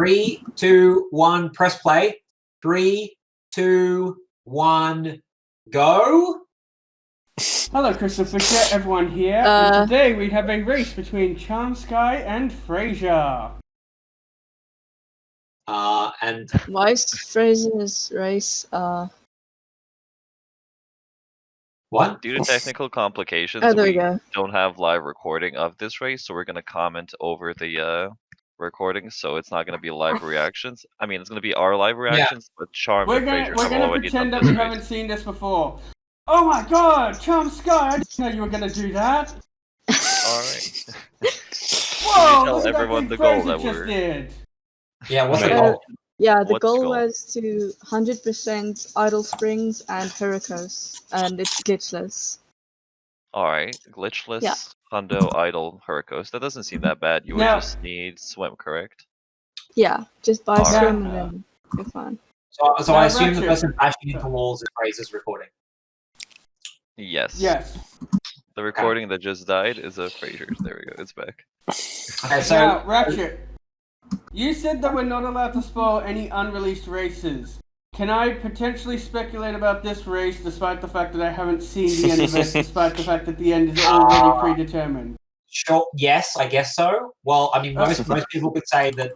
3, 2, 1, press play. 3, 2, 1, go. Hello, Christopher, everyone here. And today we have a race between CharmedSky and Fraser. And why is Fraser's race? What? Due to technical complications, Oh, there we we go. don't have live recording of this race, so we're gonna comment over the recording, so it's not gonna be live reactions. I mean, it's gonna be our live reactions, but Charm We're and Fraser gonna have already pretend done that this we race. haven't seen this before. Oh my god, CharmedSky! I didn't know you were gonna do that. Alright. Whoa, tell look at everyone that the thing goal Fraser that just we're- did. Yeah, what's the Uh, goal? Yeah, the What's the goal goal? was to 100% idle springs and Hurricos, and it's glitchless. Alright, glitchless, Yeah. hundo, idle, Hurricos. That doesn't seem that bad. You would Now- just need swim, correct? Yeah, just buy Alright. swim and then you're fine. So Now, I assume the Ratchet. person bashing into walls is Fraser's recording. Yes. Yes. The recording that just died is a Fraser's. There we go. It's back. Okay, so Now, Ratchet, you said that we're not allowed to spoil any unreleased races. Can I potentially speculate about this race despite the fact that I haven't seen the end of it, despite the fact that the end is already predetermined? sure, yes, I guess so. Well, I mean, most people could say that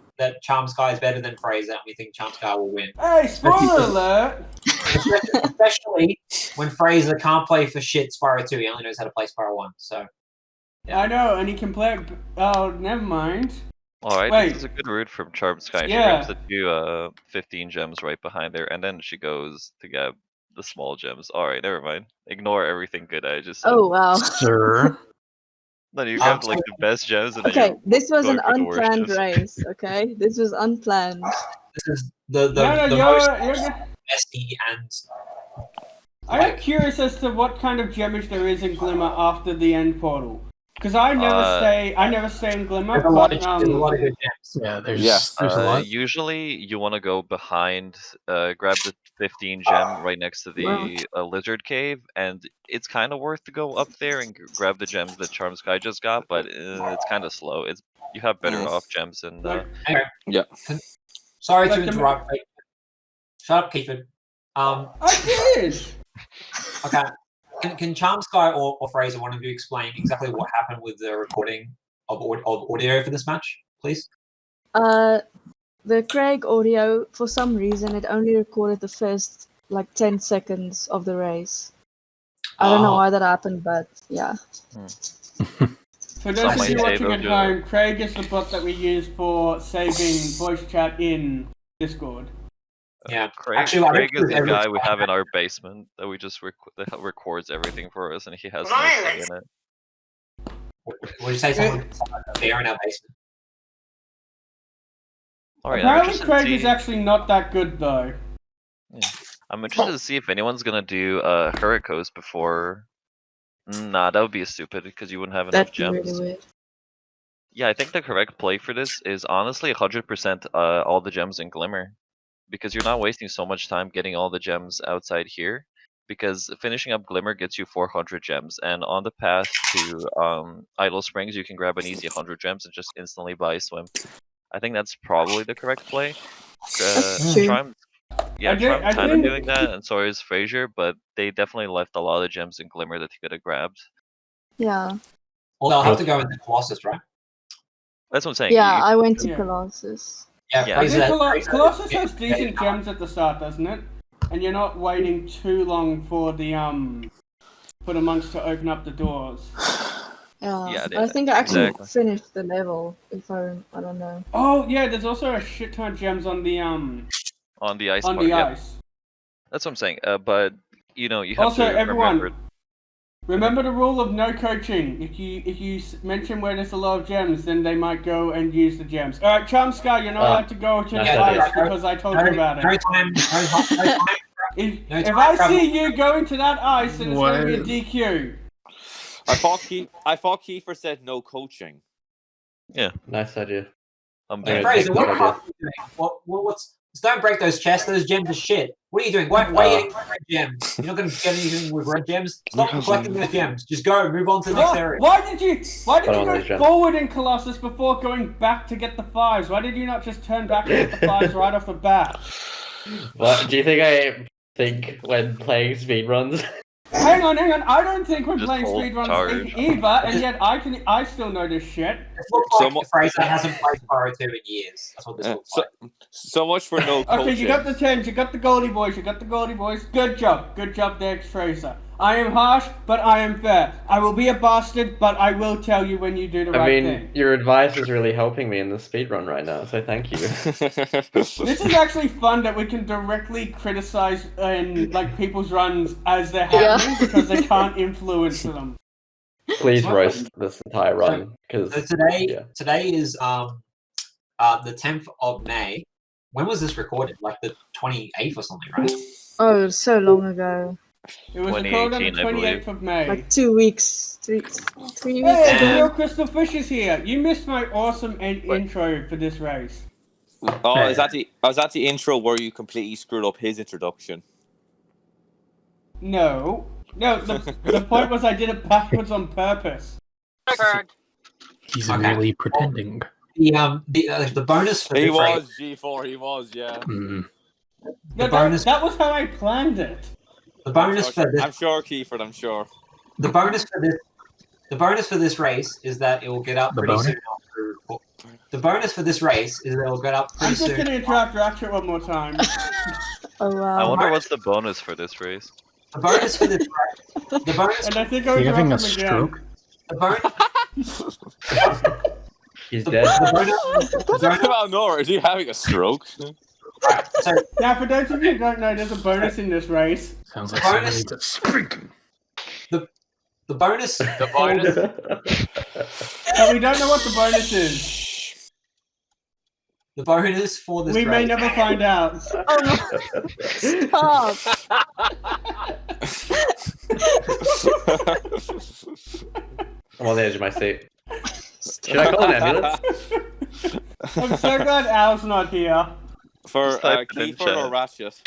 CharmedSky is better than Fraser, and we think CharmedSky will win. Hey, spoiler alert! Especially when Fraser can't play for shit Spyro 2. He only knows how to play Spyro 1. So I know, and he can play. Oh, never mind. Alright, Wait. this is a good route from CharmedSky. She Yeah. grabs the two 15 gems right behind there, and then she goes to get the small gems. Alright, never mind. Ignore everything good I just said. Oh wow. Sir. Then you grabbed like the best gems, and then Okay, you're this was going an for the worst unplanned gems. race, okay? This was unplanned. this is the No, most you're good. messy and I am curious as to what kind of gemage there is in Glimmer after the end portal. Because I never stay in Glimmer, there's a lot but of good gems. Yeah, there's a lot. Usually you want to go behind, grab the 15 gem right next to the lizard cave, and it's kind of worth to go up there and grab the gems that CharmedSky just got, but it's kind of slow. You have better off gems, and Anyway, Yeah. Sorry Like to the- interrupt. Shut up, Keith. I did! Okay. Can CharmedSky or Fraser, one of you, explain exactly what happened with the recording of audio for this match, please? The Craig audio, for some reason, it only recorded the first like 10 seconds of the race. I don't know why that happened, but yeah. For those of might you say watching they'll at do home, Craig is the bot that we use for saving voice chat in Discord. Yeah. Craig, Actually, I Craig think is the every guy we time- have in our basement that we just that records everything for us, and he has no say in it. Would you say someone there in our basement? Alright, Apparently Craig is actually not that good though. I'm interested to see if anyone's gonna do Hurricos before. Nah, that would be stupid because you wouldn't have enough That'd be gems. really weird. Yeah, I think the correct play for this is honestly 100% all the gems in Glimmer, because you're not wasting so much time getting all the gems outside here. Because finishing up Glimmer gets you 400 gems, and on the path to Idle Springs, you can grab an easy 100 gems and just instantly buy Swim. I think that's probably the correct play. That's true. Charm's I kind of think- doing that, and so is Fraser, but they definitely left a lot of gems in Glimmer that he could have grabbed. Yeah. Well, they'll have to go into Colossus, right? That's what I'm saying. Yeah, you- I went to Yeah. Colossus. Yeah, Yeah. I Fraser, think Fraser- Colossus has decent gems at the start, doesn't it? And you're not waiting too long for the monks to open up the doors. Yeah, Yeah, I think I actually exactly. finished the level. If I don't know. Oh yeah, there's also a shit ton of gems on the on the ice on part, the yeah. ice. That's what I'm saying. But you know, you have Also, to everyone, remember the rule of no coaching. If you mention where there's a lot of gems, then they might go and use the gems. All right, CharmedSky, you're not allowed to go to the yeah, ice no, because I told you about it. No time. If no if time I travel. see you going to that ice, then it's going to be a DQ. I thought Kiefer said no coaching. Nice idea. I'm Hey, doing Fraser, Good idea. what's Just don't break those chests. Those gems are shit. What are you doing? Why are you getting red gems? You're not going to get anything with red gems. Stop collecting those gems. Just go. Move on to the next area. Why did you go forward in Colossus before going back to get the 5s? Why did you not just turn back and get the 5s right off the bat? What do you think I think when playing speedruns? Hang on. I don't think we're Just playing hold speedruns charge. either, and yet I still know this shit. This looks like Fraser hasn't played Spyro 2 in years. That's what this looks like. So much for no coaching. Okay, you got the 10s, you got the Goldie boys, Good job there, Fraser. I am harsh, but I am fair. I will be a bastard, but I will tell you when you do the right thing. Your advice is really helping me in the speedrun right now, so thank you. This is actually fun that we can directly criticize people's runs as they're happening because they can't influence them. Please roast this entire run, because today is the 10th of May. When was this recorded? Like the 28th or something, right? Oh, so long ago. It was recorded on the 28th of May. Like 2 weeks, three weeks Hey, ago. Real Crystal Fish is here. You missed my awesome intro for this race. Oh, is that the intro where you completely screwed up his introduction? No, the point was I did it backwards on purpose. He's really pretending. The bonus for He this was race, G4. He was, yeah. No, that was how I planned it. the bonus for this, I'm sure, Kiefer. I'm sure. the bonus for this race is that it will get up pretty soon after. The bonus for this race is that it will get up I'm pretty just soon. gonna interrupt Ratchet one more time. Oh wow. I wonder what's the bonus for this race. The bonus for this race. The bonus. And I think I'll Are you having a interrupt him stroke? again. The bonus. he's The dead. bonus. Well, no, is he having a stroke? So Now, for those of you who don't know, there's a bonus in this race. Sounds like Bonus. somebody needs a spanking. the bonus. The bonus. But we don't know what the bonus is. The bonus for this We may race. never find out. Oh no. Stop. I'm on the edge of my seat. Should I call an ambulance? I'm so glad Al's not here. For Just type it in Kiefer chat. or Ratchet?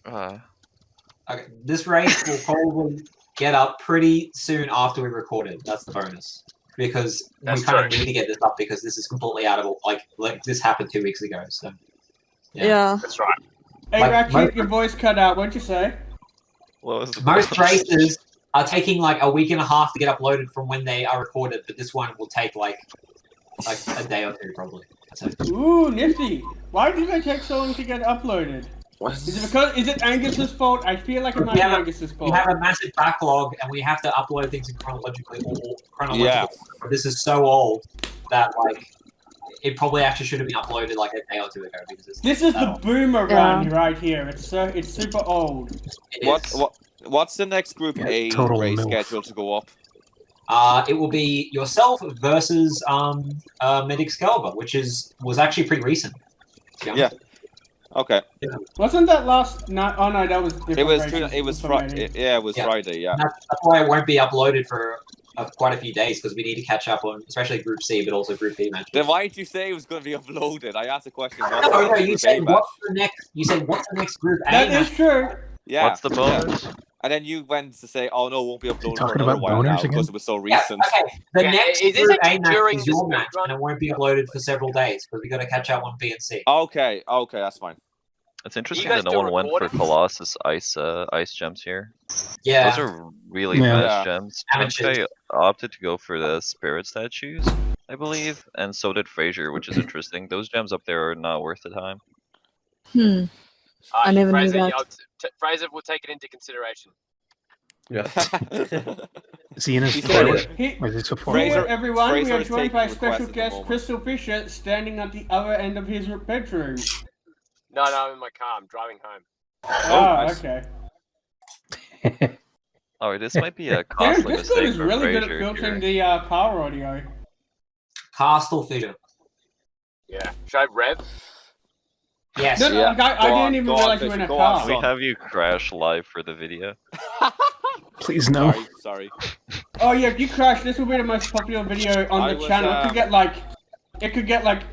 Okay, this race will probably get up pretty soon after we record it. That's the bonus. Because That's we kind of true. need to get this up because this is completely out of like this happened 2 weeks ago. So Yeah. That's right. Hey, Like, Ratchet, your voice cut out. What'd you say? What was the most bonus? races are taking like a week and a half to get uploaded from when they are recorded, but this one will take like a day or two probably. So, Ooh, nifty. Why did they take so long to get uploaded? Is it Angus's fault? I feel like it might be Yeah, Angus's we fault. have a massive backlog and we have to upload things in chronological Yeah. order. This is so old that like it probably actually should have been uploaded like a day or two ago because it's This is that the old. boomer run right here. It's super old. It is. What's the next Group A total race MILF. scheduled to go up? It will be yourself versus Excalibur, which was actually pretty recent. to be honest. Okay. Wasn't that last night? Oh no, that was different. It was races. it was Different Friday. races. Yeah, it was Yeah. Friday. Yeah. That's why it won't be uploaded for quite a few days because we need to catch up on especially Group C, but also Group B matches. Then why did you say it was going to be uploaded? I asked the question. No, you said what's the next? You said what's the next Group A That match? is true. Yeah. What's the bonus? And then you went to say, "Oh no, it won't be uploaded for talking another about while now boners again? because it was so Yeah, recent." okay. The Yeah, next is this Group A actually match during is the your match, speedrun? and it won't be uploaded for several days because we got to catch up on B and C. Okay, that's fine. It's interesting guys that no do one went for recordings? Colossus ice gems here. Yeah. Those are really Yeah. fast gems. Amateurs. CharmedSky opted to go for the spirit statues, I believe, and so did Fraser, which is interesting. Those gems up there are not worth the time. I never knew Fraser, that. Fraser will take it into consideration. Yeah. Is he in his He said toilet? He, Or is it so far? Fraser- here, everyone, we Fraser are is joined taking by requests special at the guest moment. Crystal Fisher, standing at the other end of his bedroom. No, I'm in my car. I'm driving home. Oh, nice. okay. Oh, this might be a Damn, costly Discord mistake is for really good at Fraser filtering here. the car audio. Castle Fisher. Yeah. Should I rev? Yes. No, Yeah. like, I Go on, didn't even go on, realize you were in Fisher, a go on, car. Can we have you crash live for the video? Please no. Sorry. Oh yeah, if you crash, this will be the most popular video on I the was, channel. It could get like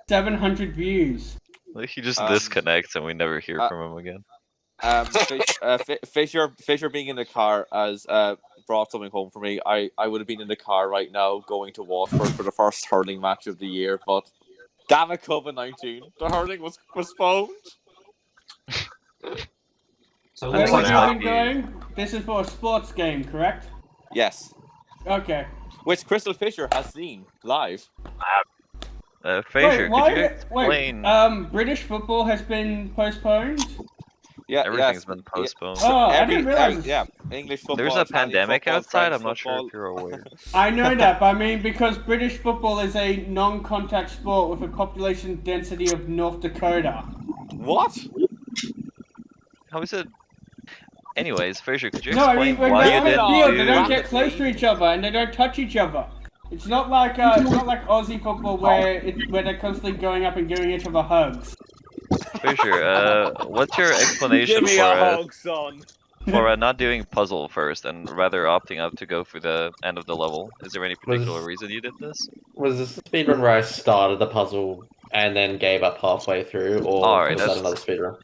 700 views. Like he just Um, disconnects and we never hear from him again. Fisher being in the car has brought something home for me. I would have been in the car right now going to Watford for the first hurling match of the year, but damn it, COVID-19, the hurling was postponed. So it Where looks would like you have been going? This is for a sports game, correct? Yes, Okay. which Crystal Fisher has seen live. Fraser, could you explain? British football has been postponed? Yeah, Everything's been postponed. Oh, I didn't realize. English football. There's a Italian pandemic football, outside. French I'm not sure football. if you're aware. I know that, but I mean, because British football is a non-contact sport with a population density of North Dakota. What? How is it? Anyways, Fraser, could you No, I explain mean, when why they're you on the didn't field, they do? don't get close to each other and they don't touch each other. It's not like Aussie football where they're constantly going up and giving each other hugs. Fraser, what's your explanation Give me a hug, son. for not doing puzzle first and rather opting out to go for the end of the level? Is there any particular reason you did this? Was this a speedrun where I started the puzzle and then gave up halfway through, or was that another speedrun?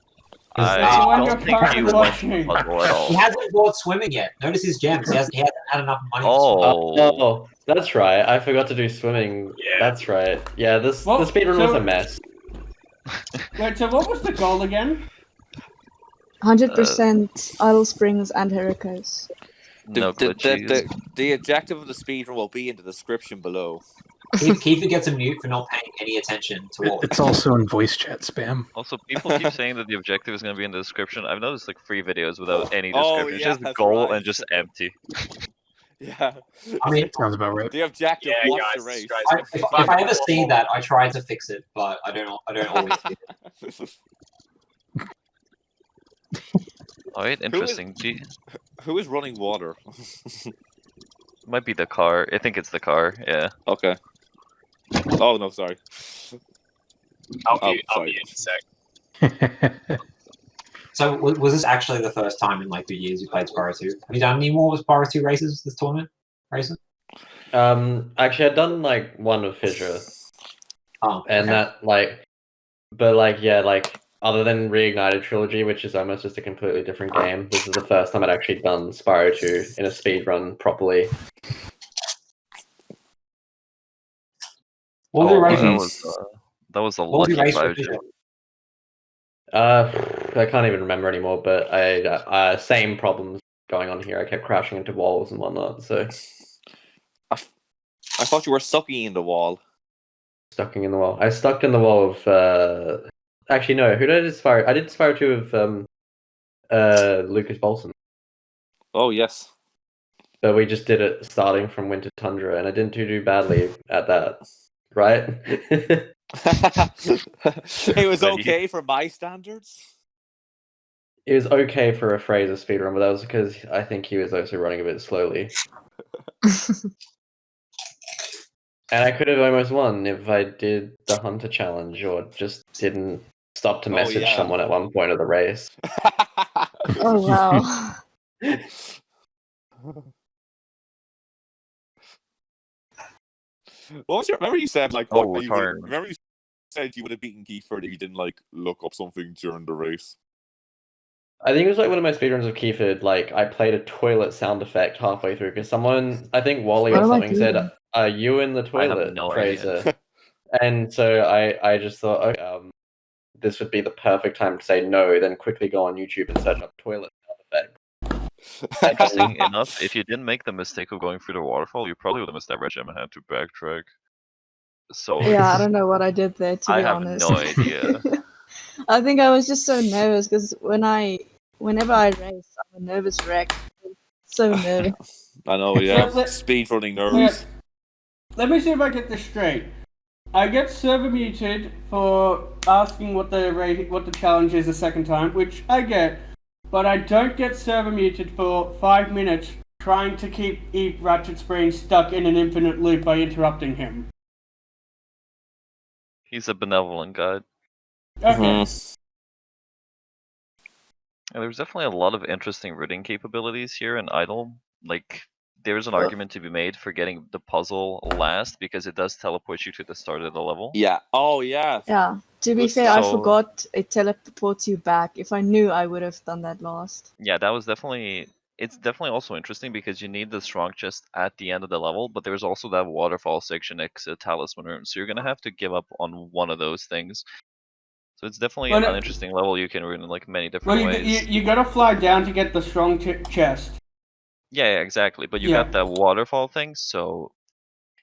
I don't think he went to the puzzle at all. He hasn't bought swimming yet. Notice his gems. He hasn't had enough money. Oh, that's right. I forgot to do swimming. Yeah. That's right. Yeah, the speedrun was a mess. Wait, so what was the goal again? 100% Idle Springs and Hurricos. The objective of the speedrun will be in the description below. Kiefer gets a mute for not paying any attention to all. It's also in voice chat spam. Also, people keep saying that the objective is going to be in the description. I've noticed like 3 videos without any description. It's just goal and just empty. Yeah. I mean, sounds about right. The objective was the race. If I ever see that, I try to fix it, but I don't always do it. Alright, interesting. Who is running water? Might be the car. I think it's the car, yeah. Okay. Oh, no, sorry. I'll be in a sec. So, was this actually the first time in like 2 years you played Spyro 2? Have you done any more with Spyro 2 races this tournament? Racing? Actually, I'd done like one with Fisher. Oh, and that other than Reignited Trilogy, which is almost just a completely different game, this is the first time I'd actually done Spyro 2 in a speedrun properly. That was a lucky 5G. I can't even remember anymore, but I same problems going on here. I kept crashing into walls and whatnot, so... I thought you were sucking in the wall. Stucking in the wall. I stuck in the wall of, actually, no, who did I Spyro? I did Spyro 2 of, Lucas Bolson. Oh, yes. But we just did it starting from Winter Tundra, and I didn't do badly at that, right? It was okay for my standards. It was okay for a Fraser speedrun, but that was because I think he was also running a bit slowly. And I could have almost won if I did the Hunter Challenge or just didn't stop to message someone at one point of the race. Oh, wow. What was your? Remember you said like, remember you said you would have beaten Kiefer if you didn't like look up something during the race. I think it was like one of my speedruns of Kiefer. Like I played a toilet sound effect halfway through because someone, I think Wally or something, said, "Are you in the toilet, Fraser?" And so I just thought, okay, this would be the perfect time to say no. Then quickly go on YouTube and search up toilet sound effect. Interesting enough, if you didn't make the mistake of going through the waterfall, you probably would have missed that red gem and had to backtrack. So yeah, I don't know what I did there, to be honest. I have no idea. I think I was just so nervous because whenever I race, I'm a nervous wreck. So nervous. I know, yeah. Speedrunning nerves. Let me see if I get this straight. I get server muted for asking what the challenge is the second time, which I get, but I don't get server muted for 5 minutes trying to keep Ratchet's brain stuck in an infinite loop by interrupting him. He's a benevolent guy. Okay. Yeah, there's definitely a lot of interesting routing capabilities here in Idle. Like, there's an argument to be made for getting the puzzle last because it does teleport you to the start of the level. Yeah. Oh, yeah. Yeah. To be Good fair, I So- forgot it teleports you back. If I knew, I would have done that last. Yeah, that was definitely. It's definitely also interesting because you need the strong chest at the end of the level, but there's also that waterfall section next to talisman room, so you're gonna have to give up on one of those things. So it's definitely Well, an interesting level you can run in like many Well, different you, ways. you gotta fly down to get the strong chest. Yeah, exactly. But you Yeah. got that waterfall thing, so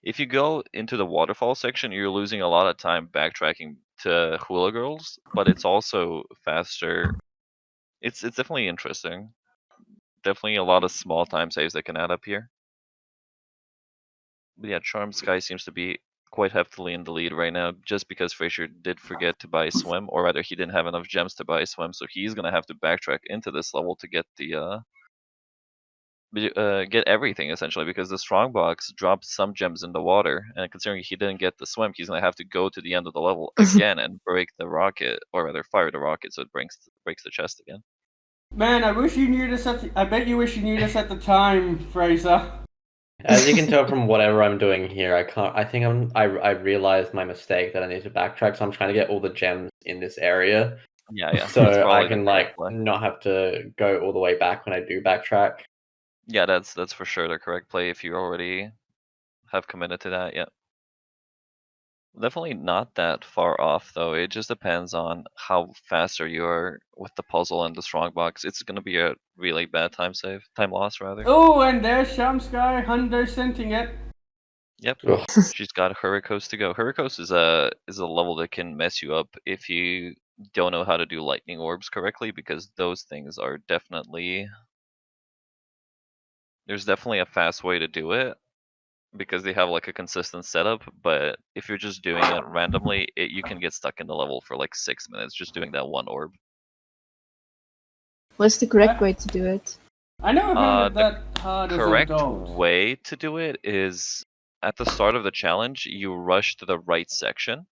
if you go into the waterfall section, you're losing a lot of time backtracking to Hula Girls, but it's also faster. It's definitely interesting. Definitely a lot of small time saves that can add up here. But yeah, CharmedSky seems to be quite heavily in the lead right now, just because Fraser did forget to buy swim, or rather, he didn't have enough gems to buy swim, so he's gonna have to backtrack into this level to get the get everything essentially, because the strongbox dropped some gems in the water, and considering he didn't get the swim, he's gonna have to go to the end of the level again and break the rocket, or rather, fire the rocket so it breaks the chest again. Man, I wish you knew this I bet you wish you knew this at the time, Fraser. As you can tell from whatever I'm doing here, I realized my mistake that I need to backtrack, so I'm trying to get all the gems in this area. Yeah, that's So I probably can the correct like play. not have to go all the way back when I do backtrack. Yeah, that's for sure the correct play if you already have committed to that. Yeah. Definitely not that far off though. It just depends on how faster you are with the puzzle and the strongbox. It's gonna be a really bad time loss rather. Oh, and there's CharmedSky 100%ing it. Yep. Ugh. She's got Hurricos to go. Hurricos is a level that can mess you up if you don't know how to do lightning orbs correctly, because those things are definitely there's definitely a fast way to do it because they have like a consistent setup, but if you're just doing it randomly, you can get stuck in the level for like 6 minutes just doing that one orb. What's the correct way to do it? I never found it The that hard as an correct adult. way to do it is at the start of the challenge, you rush to the right section,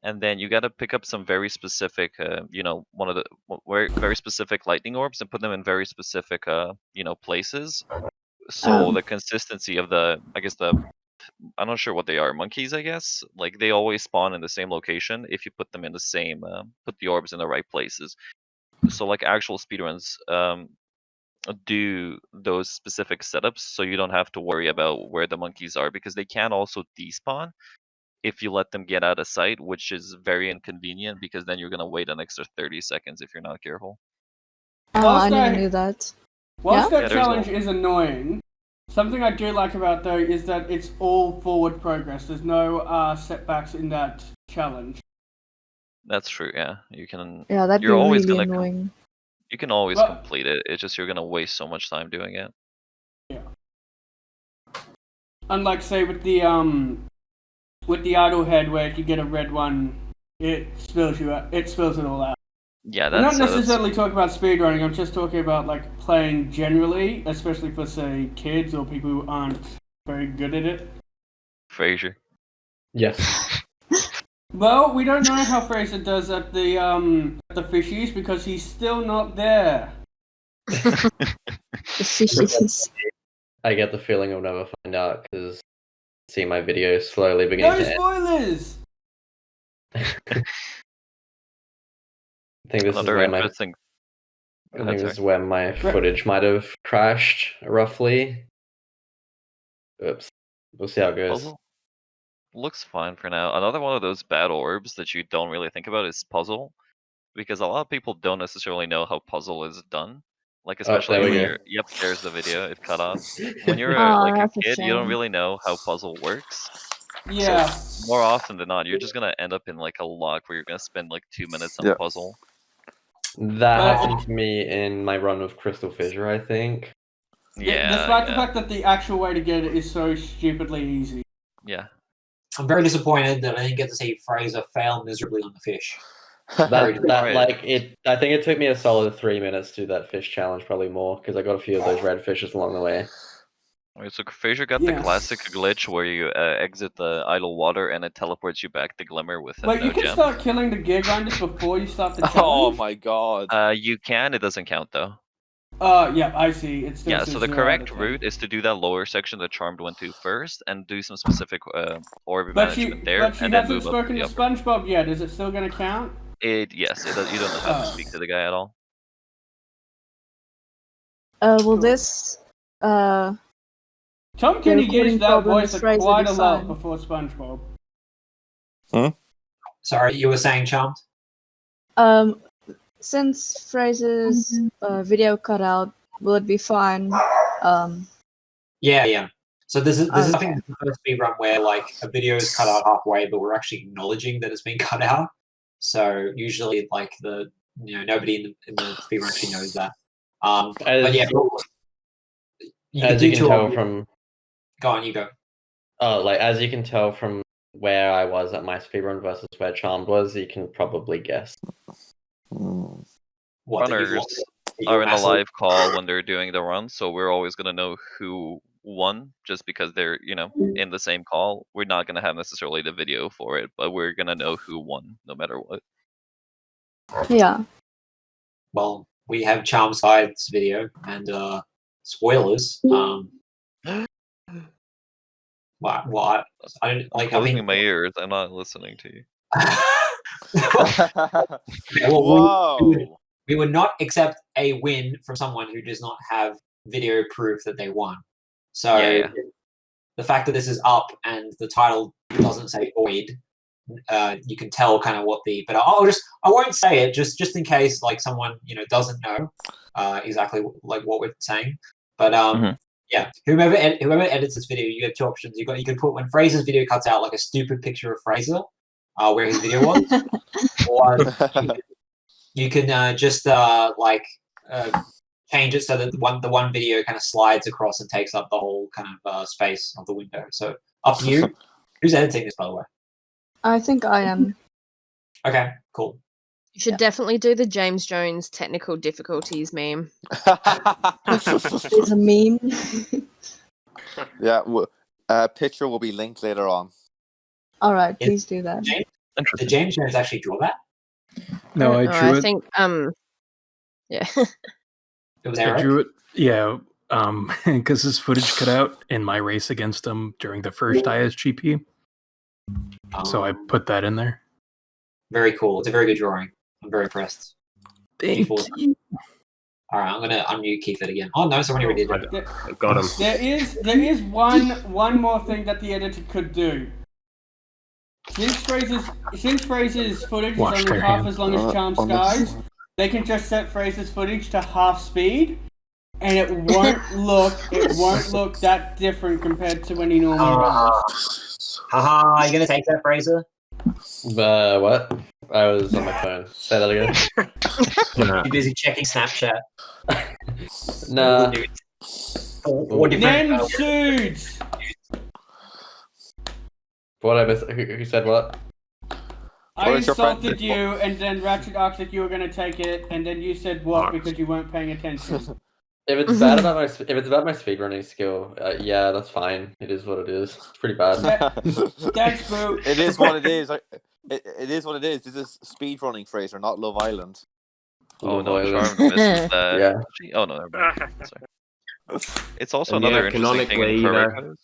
and then you got to pick up some very specific, one of the very specific lightning orbs and put them in very specific, places. So the consistency of I'm not sure what they are, monkeys, I guess. Like they always spawn in the same location if you put them in the same, put the orbs in the right places. So like actual speedruns, do those specific setups so you don't have to worry about where the monkeys are, because they can also despawn if you let them get out of sight, which is very inconvenient because then you're gonna wait an extra 30 seconds if you're not careful. Oh, I Whilst never knew that. Whilst Yeah? that challenge is annoying, something I do like about though is that it's all forward progress. There's no setbacks in that challenge. That's true. Yeah, you can. Yeah, that'd You're be always really gonna annoying. You can always Well- complete it. It's just you're gonna waste so much time doing it. Unlike say with the idle head, where if you get a red one, it spills it all out. Yeah, I'm that's not necessarily talking about speedrunning. I'm just talking about like playing generally, especially for say kids or people who aren't very good at it. Fraser. Yes. Well, we don't know how Fraser does at the fishies because he's still not there. The fishies. I get the feeling I'll never find out because I see my videos slowly beginning No to end. spoilers. I think this is Another where my interesting. Go ahead, this is sorry. where my footage might have crashed roughly. Oops. We'll see how it goes. Puzzle looks fine for now. Another one of those bad orbs that you don't really think about is puzzle, because a lot of people don't necessarily know how puzzle is done. Like especially there we when go. you're. Yep, there's the video. It cut off. When you're Oh, like a that's a kid, you don't shame. really know how puzzle works. Yeah. So more often than not, you're just gonna end up in like a lock where you're gonna spend like 2 minutes on a puzzle. That But- happened to me in my run with Crystal Fissure, I think. Yeah. Despite the fact that the actual way to get it is so stupidly easy. Yeah. I'm very disappointed that I didn't get to see Fraser fail miserably on the fish. That Right. like it. I think it took me a solid 3 minutes to do that fish challenge, probably more, because I got a few of those red fishes along the way. Alright, so Fraser got Yeah. the classic glitch where you exit the idle water and it teleports you back to Glimmer with Wait, no you can gem. start killing the gear grinders before you start the challenge? Oh my god. You can. It doesn't count though. Yeah, I see. It still Yeah, says so the 0 out of correct 10. route is to do that lower section that Charmed went to first, and do some specific orb But she management there, hasn't and then move up to spoken the to upper. SpongeBob yet. Is it still gonna count? Yes, it does, you don't have to speak to the guy at all. Will this Tom the Kenny recording used that problem voice is Fraser quite a lot design? before SpongeBob. Sorry, you were saying Charmed? Since Fraser's video cut out, will it be fine? Yeah. So this is I Okay. think the first speedrun where like a video is cut out halfway, but we're actually acknowledging that it's been cut out. So usually, like nobody in the speedrun actually knows that. But yeah, as you can tell from. Go on, you go. Oh, like as you can tell from where I was at my speedrun versus where Charmed was, you can probably guess. Runners are in a live call when they're doing the run, so we're always gonna know who won just because they're in the same call. We're not gonna have necessarily the video for it, but we're gonna know who won no matter what. Yeah. Well, we have CharmedSky's video and spoilers. What? I don't like. I'm closing my ears. I'm not listening to you. We would not accept a win from someone who does not have video proof that they won. So the fact that this is up and the title doesn't say void, you can tell kind of what the. But I won't say it just in case like someone doesn't know exactly like what we're saying. But yeah, whoever edits this video, you have two options. You can put when Fraser's video cuts out like a stupid picture of Fraser, where his video was, or you can just change it so that the one video kind of slides across and takes up the whole kind of space of the window. So up to you. Who's editing this, by the way? I think I am. Okay, cool. You should definitely do the James Jones technical difficulties meme. There's a meme. Yeah, picture will be linked later on. All right, please do that. Did James Jones actually draw that? No, I drew it. I think, yeah. It was I Eric? drew it, yeah, because his footage cut out in my race against him during the first ISGP. So I put that in there. Very cool. It's a very good drawing. I'm very impressed. Thank you. All right, I'm gonna unmute Keith it again. Oh no, someone already did it. I got him. There is one more thing that the editor could do. Since Fraser's footage is only half as long as CharmedSky's, they can just set Fraser's footage to half speed, and it won't look that different compared to when he normally runs. Haha, are you gonna take that, Fraser? What? I was on my phone. Say that again. You're busy checking Snapchat. Nah. Nensudes! What who said what? I insulted you, and then Ratchet asked if you were gonna take it, and then you said what because you weren't paying attention. If it's bad about my speedrunning skill, yeah, that's fine. It is what it is. It's pretty bad. Thanks, Boo. It is what it is. It is what it is. This is speedrunning, Fraser, not Love Island. Oh no, Charmed misses that. Yeah. Oh no, never mind. Sorry. It's also another interesting thing in Hurricos.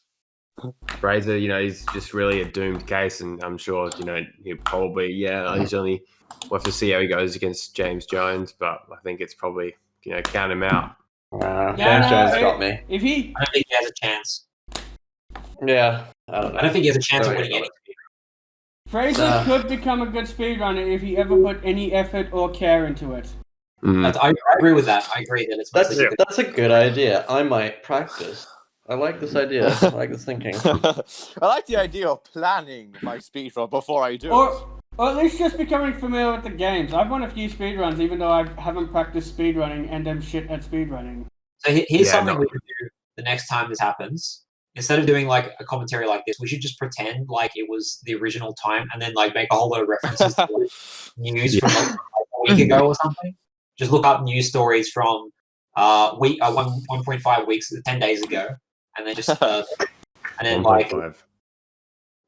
Fraser, he's just really a doomed case, and I'm sure, he'll probably, he's only, we'll have to see how he goes against James Jones, but I think it's probably, count him out. James Jones got me. I don't think he has a chance. Yeah, I don't know. I don't think he has a chance of winning any. Fraser could become a good speedrunner if he ever put any effort or care into it. I agree with that. I agree that it's that's a good idea. I might practice. I like this idea. I like this thinking. I like the idea of planning my speedrun before I do it. Or at least just becoming familiar with the games. I've won a few speedruns, even though I haven't practiced speedrunning and am shit at speedrunning. So here's something we can do the next time this happens. Instead of doing like a commentary like this, we should just pretend like it was the original time and then like make a whole lot of references to like, news from like a week ago or something. Just look up news stories from 1.5 weeks, 10 days ago, and then just and then 1.5.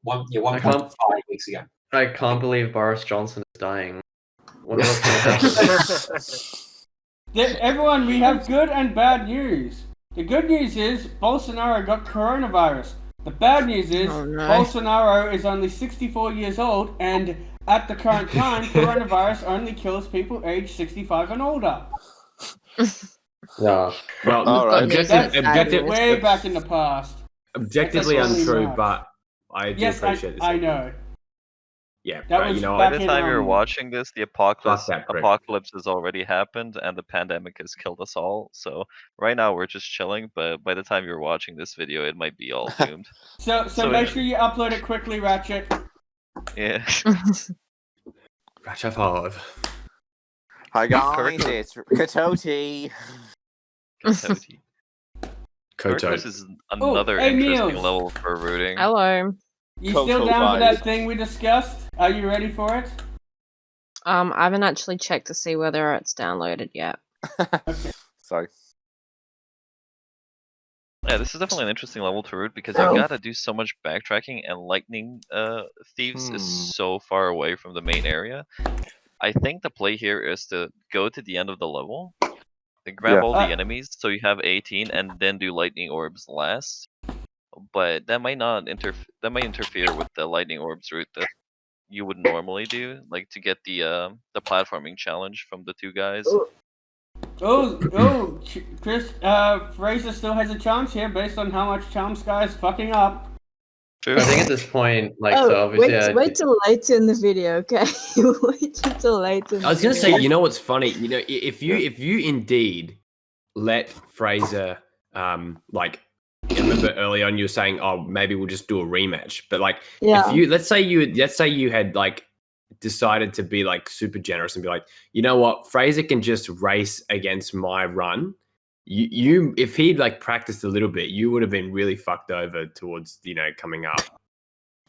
1.5 weeks ago. I can't believe Boris Johnson is dying. What else can happen? Everyone, we have good and bad news. The good news is Bolsonaro got coronavirus. The bad news is Bolsonaro is only 64 years old, and at the current time, coronavirus only kills people aged 65 and older. Yeah. Well, That's way back in the past. Objectively untrue, but I do appreciate this. I know. Yeah, but you know, by the time you're watching this, the apocalypse has already happened, and the pandemic has killed us all. So right now we're just chilling, but by the time you're watching this video, it might be all doomed. So make sure you upload it quickly, Ratchet. Yeah. Ratchet 5. Hi guys, it's Katoti. Hurricos is another interesting level for rooting. Hello. You still down for that thing we discussed? Are you ready for it? I haven't actually checked to see whether it's downloaded yet. Okay. Sorry. Yeah, this is definitely an interesting level to root because you gotta do so much backtracking, and lightning thieves is so far away from the main area. I think the play here is to go to the end of the level, and grab all the enemies, so you have 18, and then do lightning orbs last. But that might not interfere with the lightning orbs route that you would normally do, like to get the platforming challenge from the two guys. Chris, Fraser still has a chance here based on how much CharmedSky is fucking up. True. I think at this point, so obviously, wait till later in the video, okay? Wait until later. I was gonna say, you know what's funny? You know, if you indeed let Fraser, like, I remember early on you were saying, oh, maybe we'll just do a rematch. But like, if you let's say you had like decided to be like super generous and be like, you know what, Fraser can just race against my run. You if he'd like practiced a little bit, you would have been really fucked over towards, you know, coming up.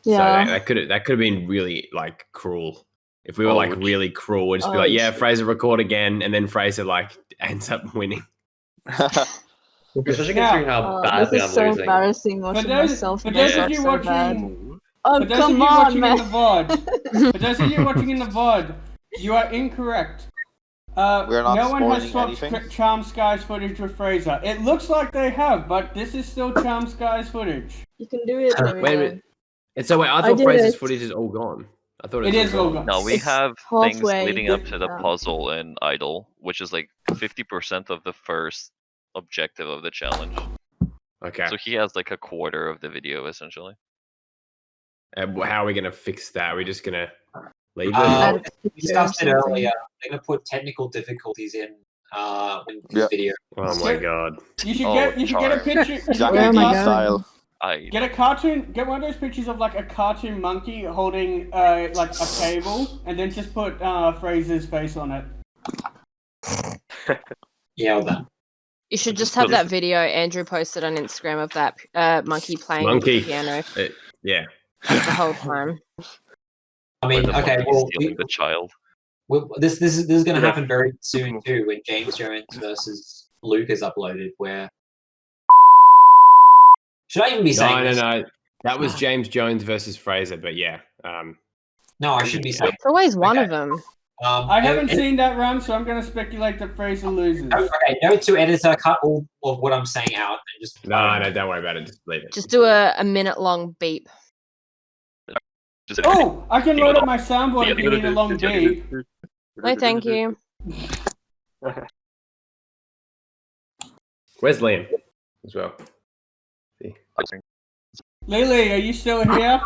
Yeah. So that could have been really like cruel. If we were like really cruel, we'd just be like, yeah, Fraser record again, and then Fraser like ends up winning. Especially considering how badly I'm so losing. Embarrassing watching myself. For those of you watching, for those of you watching in the VOD, you are incorrect. We're not no one has spoiling swapped anything. CharmedSky's footage with Fraser. It looks like they have, but this is still CharmedSky's footage. You can do it. Wait a minute. And so wait, I thought Fraser's footage is all gone. I thought it is all gone. No, we have things leading up to the puzzle and idol, which is like 50% of the first objective of the challenge. Okay. So he has like a quarter of the video essentially. And how are we gonna fix that? Are we just gonna leave it? We discussed it earlier. They're gonna put technical difficulties in the video. Oh my god. You should get a picture. Get one of those pictures of like a cartoon monkey holding like a cable, and then just put Fraser's face on it. Yeah, well done. You should just have that video Andrew posted on Instagram of that monkey playing the piano. Yeah. The whole time. I mean, okay, well, the child. This is going to happen very soon too, when James Jones versus Luke is uploaded. Where should I even be saying? No. That was James Jones versus Fraser, but yeah. No, I should be saying. It's always one of them. I haven't seen that run, so I'm going to speculate that Fraser loses. Okay, note to editor, cut all of what I'm saying out and just. No, don't worry about it. Just leave it. Just do a minute-long beep. Oh, I can load up my soundboard if you need a long beep. No, thank you. Where's Liam as well? Lily, are you still here?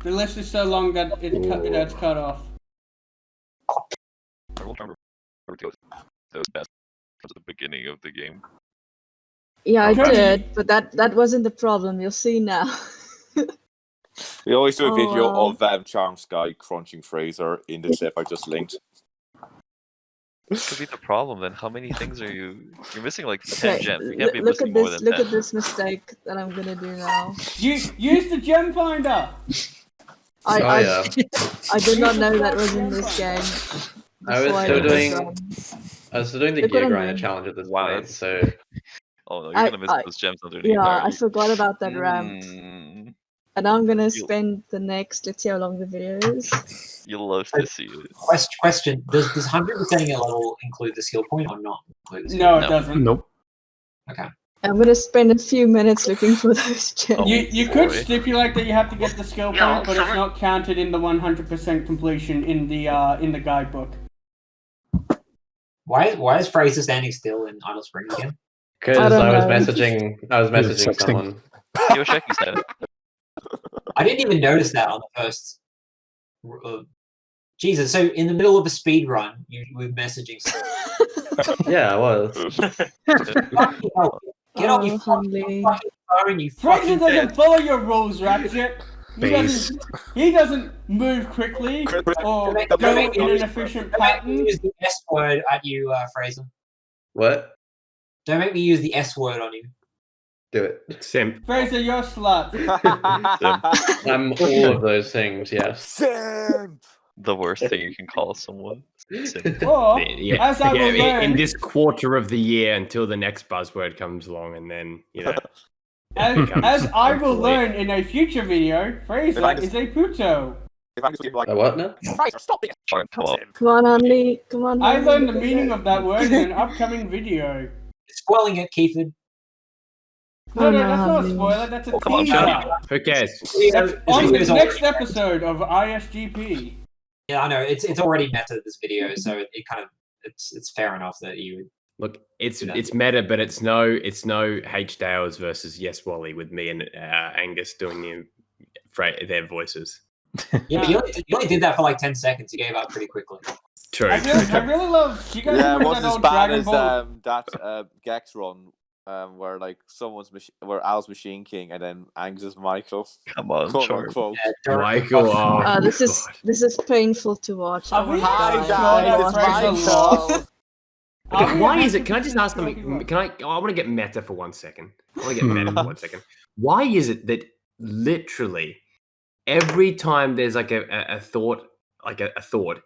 The list is so long that it's cut off. That was best at the beginning of the game. Yeah, I did, but that wasn't the problem. You'll see now. We always do a video of CharmedSky crunching Fraser in the clip I just linked. This could be the problem then. How many things are you? You're missing like 10 gems. You can't be Look missing at more this. than Look 10. at this mistake that I'm gonna do now. Use the gem finder. I did not know that was in this game. I was still doing the gear grinder challenge at this point, so. Oh no, you're gonna miss those gems underneath. Yeah, I forgot about that ramp. And I'm gonna spend the next. Let's see how long the video is. You'll love to see it. Question: Does 100%ing a level include the skill point or not? No, it doesn't. Nope. Okay. I'm gonna spend a few minutes looking for those gems. You could stipulate that you have to get the skill point, but it's not counted in the 100% completion in the guidebook. Why is Fraser standing still in Idle Springs again? Because I was messaging someone. You were checking that. I didn't even notice that on the first. Jesus, so in the middle of a speed run, you were messaging someone. Yeah, I was. Get on your fucking phone, you Fraser fucking doesn't follow your rules, Ratchet. He doesn't move quickly or go in an efficient pattern. Don't make me use the S word at you, Fraser. What? Don't make me use the S word on you. Do it. Simp. Fraser, you're a slut. I'm all of those things, yes. Simp! The worst thing you can call someone. Or, Yeah. as I will learn, In this quarter of the year until the next buzzword comes along, and then, as I will learn in a future video, Fraser is a puto. A what now? Fraser, stop it! Come on, Andy. Come on. I Andy. learned the meaning of that word in an upcoming video. Spoiling it, Keithford. No, that's not a spoiler, that's a teaser. Who cares? On the next episode of ISGP. Yeah, I know it's already meta this video, so it kind of it's fair enough that you would look. It's meta, but it's no H Dales versus Yes Wally with me and Angus doing their voices. Yeah, but you only did that for like 10 seconds. You gave up pretty quickly. True. I really love. You guys remember wasn't that as old bad Dragon as Ball? that Gex run. Where like where Al's Machine King and then Angus's Michael. Come on, quote Charm. unquote. Michael. This is painful to watch. Hi guys, it's Michael. Why is it? Can I just ask something? I want to get meta for 1 second. Why is it that literally every time there's like a thought,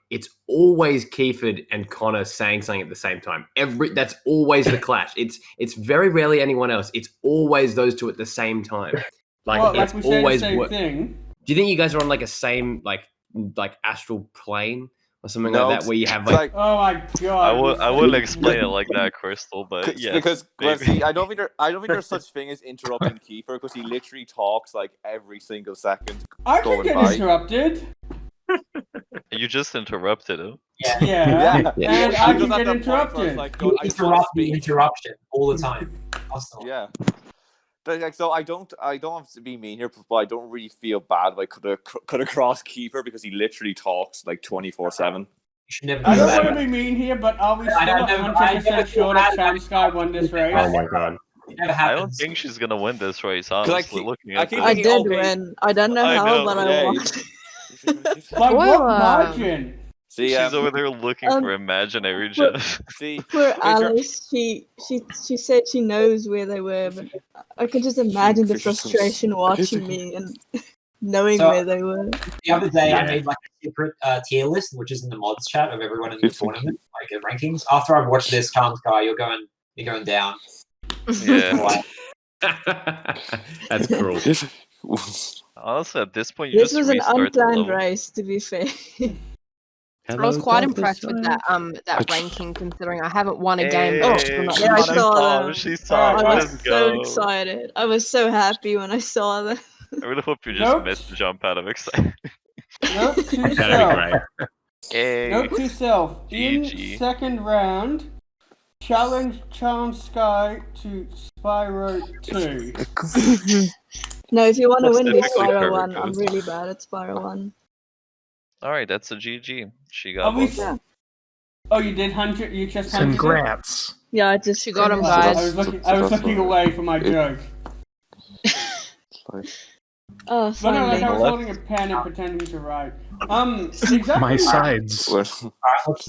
it's always Kiefer and Connor saying something at the same time. That's always the clash. It's very rarely anyone else. It's always those two at the same time. It's we say always the same thing. Do you think you guys are on like a same like astral plane or something No, like that, where you have like oh my god! I wouldn't explain it like that, Crystal, but yeah. Because see, I don't think there's such thing as interrupting Kiefer because he literally talks like every single second. I can get interrupted. You just interrupted him. Yeah. And I can get interrupted. You interrupt the interruption all the time. Yeah. But so I don't have to be mean here, but I don't really feel bad if I could have crossed Kiefer because he literally talks like 24/7. I don't want to be mean here, but are we still 100% sure that CharmedSky won this race? Oh my god. I don't think she's gonna win this race, honestly. I did win. I don't know how, but I won. By what margin? See, she's over there looking for imaginary Jeff. Poor Alice, she said she knows where they were, but I could just imagine the frustration watching me and knowing where they were. The other day, I made like a secret tier list, which is in the mods chat of everyone in the tournament, like rankings. After I've watched this CharmedSky, you're going down. Yeah. That's cruel. Honestly, at this point, this was an unplanned race, to be fair. I was quite impressed with that ranking, considering I haven't won a game. I saw them. She saw. I was so excited. I was so happy when I saw them. I really hope you just missed the jump out of excitement. Nope to self. Note to self. In second round, challenge CharmedSky to Spyro 2. No, if you want to win this Spyro 1, I'm really bad at Spyro 1. Alright, that's a GG. She got Oh, you did 100? You just 100? Congrats. Yeah, she got him, guys. I was looking away from my joke. Oh, but no, like I was holding a pen and pretending to write. Exactly. My sides.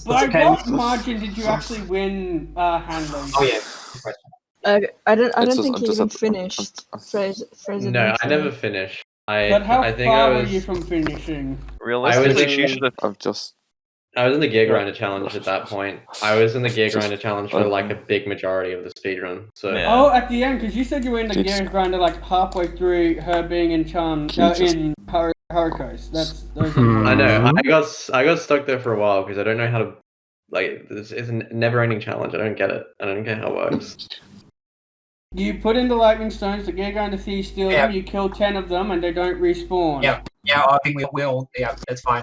By what margin did you actually win handling? Oh yeah. I don't think he even finished. Fraser no, I never finished. But how I think far I was, were you from finishing? Realistically, I was in the Gear Grinder challenge at that point. I was in the Gear Grinder challenge for like a big majority of the speedrun. So oh, at the end, because you said you were in the Gear Grinder like halfway through her being in in Hurricos. Those I know. I got stuck there for a while because I don't know how to Like, this is a never-ending challenge. I don't get it. I don't get how it works. You put in the lightning stones, the Giga and the Thieves steal them, you kill 10 of them, and they don't respawn. Yeah, I think we'll yeah, that's fine.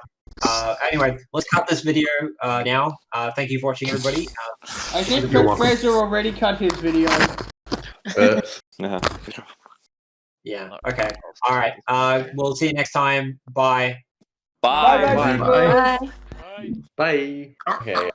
Anyway, let's cut this video now. Thank you for watching, everybody. I think Fraser already cut his video. Yeah, okay. All right. We'll see you next time. Bye. Bye. Bye. Bye. Bye. Okay.